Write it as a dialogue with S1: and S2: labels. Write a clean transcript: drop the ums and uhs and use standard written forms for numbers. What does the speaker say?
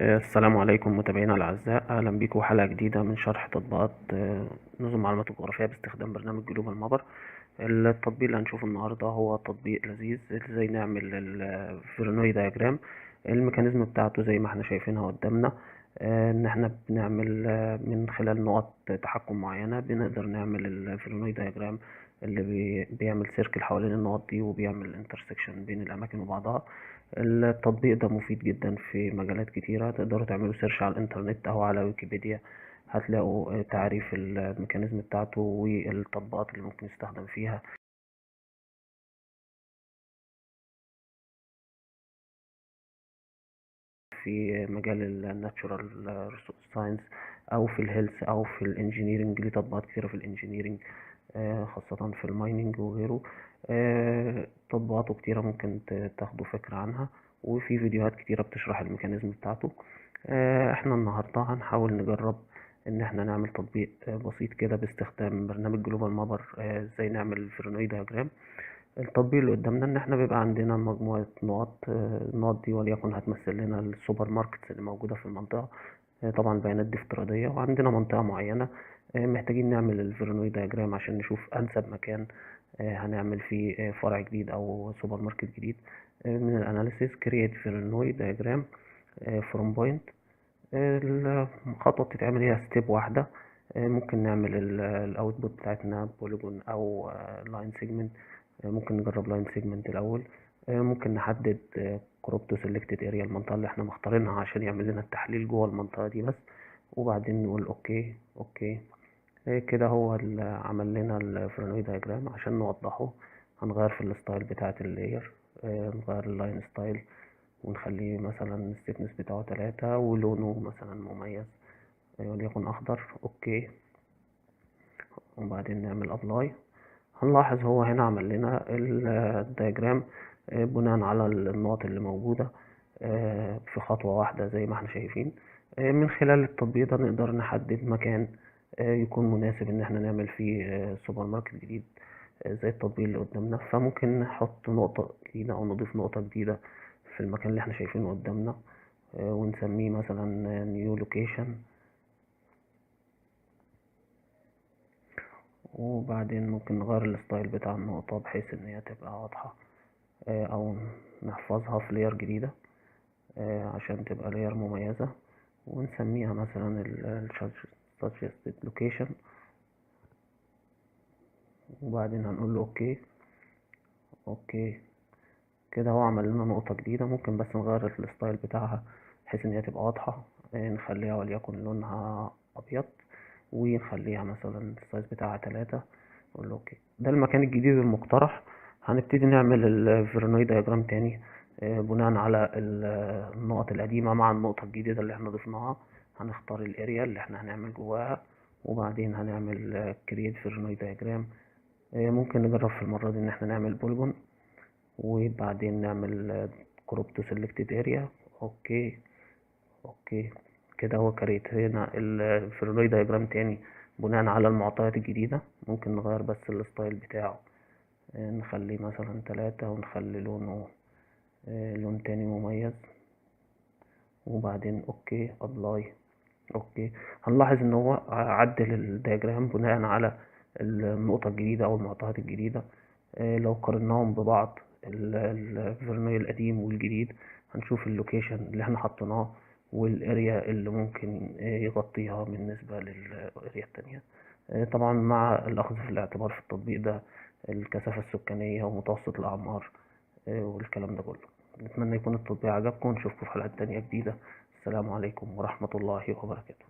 S1: السلام عليكم متابعينا الأعزاء، أهلا بكم حلقة جديدة من شرح تطبيقات نظم معلومات الجغرافية باستخدام برنامج جلوبال مابر. التطبيق اللي هنشوفه النهاردة هو تطبيق لذيذ ازاي نعمل الفيرنوي دياجرام. الميكانيزم بتاعته زي ما احنا شايفينها قدامنا، ان احنا بنعمل من خلال نقط تحكم معينة بنقدر نعمل الفيرنوي دياجرام اللي بيعمل سيركل حوالين النقط دي وبيعمل انترسكشن بين الأماكن وبعضها. التطبيق ده مفيد جدا في مجالات كتيرة، تقدروا تعملوا سيرش على الانترنت او على ويكيبيديا، هتلاقوا تعريف الميكانيزم بتاعته والتطبيقات اللي ممكن يستخدم فيها في مجال الناتشورال ساينس او في الهيلث او في الانجينيرنج. ليه تطبيقات كتيرة في الانجينيرنج، خاصة في المايننج وغيره. تطبيقاته كتيرة ممكن تاخدوا فكرة عنها، وفي فيديوهات كتيرة بتشرح الميكانيزم بتاعته. احنا النهاردة هنحاول نجرب ان احنا نعمل تطبيق بسيط كده باستخدام برنامج جلوبال مابر، ازاي نعمل فرينوي دياجرام. التطبيق اللي قدامنا ان احنا بيبقى عندنا مجموعة نقط، النقط دي وليكن هتمثل لنا السوبر ماركتس اللي موجودة في المنطقة. طبعا البيانات دي افتراضية، وعندنا منطقة معينة محتاجين نعمل الفيرنوي دياجرام عشان نشوف أنسب مكان هنعمل فيه فرع جديد أو سوبر ماركت جديد. من الأناليسيس create فيرنوي دياجرام from point. الخطوة بتتعمل هي ستيب واحدة. ممكن نعمل الاوتبوت بتاعتنا بوليجون او لاين سيجمنت. ممكن نجرب لاين سيجمنت الاول. ممكن نحدد كروب تو سيلكتد اريا، المنطقة اللي احنا مختارينها عشان يعمل لنا التحليل جوه المنطقة دي بس، وبعدين نقول اوكي اوكي. كده هو اللي عمل لنا الفرنوي دياجرام. عشان نوضحه هنغير في الستايل بتاعة اللاير، نغير اللاين ستايل ونخليه مثلا الستنس بتاعه 3 ولونه مثلا مميز وليكن اخضر. اوكي، وبعدين نعمل ابلاي. هنلاحظ هو هنا عمل لنا الدياجرام بناء على النقط اللي موجودة في خطوة واحدة زي ما احنا شايفين. من خلال التطبيق ده نقدر نحدد مكان يكون مناسب ان احنا نعمل فيه سوبر ماركت جديد، زي التطبيق اللي قدامنا. فممكن نحط نقطة جديدة او نضيف نقطة جديدة في المكان اللي احنا شايفينه قدامنا، ونسميه مثلا نيو لوكيشن. وبعدين ممكن نغير الستايل بتاع النقطة بحيث ان هي تبقى واضحة، او نحفظها في لير جديدة عشان تبقى لير مميزة، ونسميها مثلا ال suggested location. وبعدين هنقول له اوكي اوكي. كده هو عمل لنا نقطة جديدة. ممكن بس نغير الستايل بتاعها بحيث ان هي تبقى واضحة، نخليها وليكن لونها ابيض، ونخليها مثلا السايز بتاعها 3. نقول له اوكي. ده المكان الجديد المقترح. هنبتدي نعمل الفيرنوي دياجرام تاني بناء على النقط القديمة مع النقطة الجديدة اللي احنا ضفناها. هنختار الاريا اللي احنا هنعمل جواها، وبعدين هنعمل create فيرنوي دياجرام. ممكن نجرب في المرة دي ان احنا نعمل بوليجون، وبعدين نعمل كروب تو سيلكتد اريا. اوكي اوكي. كده هو كريت هنا الفيرنوي دياجرام تاني بناء على المعطيات الجديدة. ممكن نغير بس الستايل بتاعه، نخليه مثلا 3 ونخلي لونه لون تاني مميز، وبعدين اوكي ابلاي. اوكي. هنلاحظ ان هو عدل الدياجرام بناء على النقطة الجديدة او المعطيات الجديدة. لو قارناهم ببعض الفيرنوي القديم والجديد هنشوف اللوكيشن اللي احنا حطيناه والاريا اللي ممكن يغطيها بالنسبة للاريا التانية. طبعا مع الاخذ في الاعتبار في التطبيق ده الكثافة السكانية ومتوسط الاعمار والكلام ده كله. نتمنى يكون التطبيق عجبكم، ونشوفكم في حلقات تانية جديدة. السلام عليكم ورحمة الله وبركاته.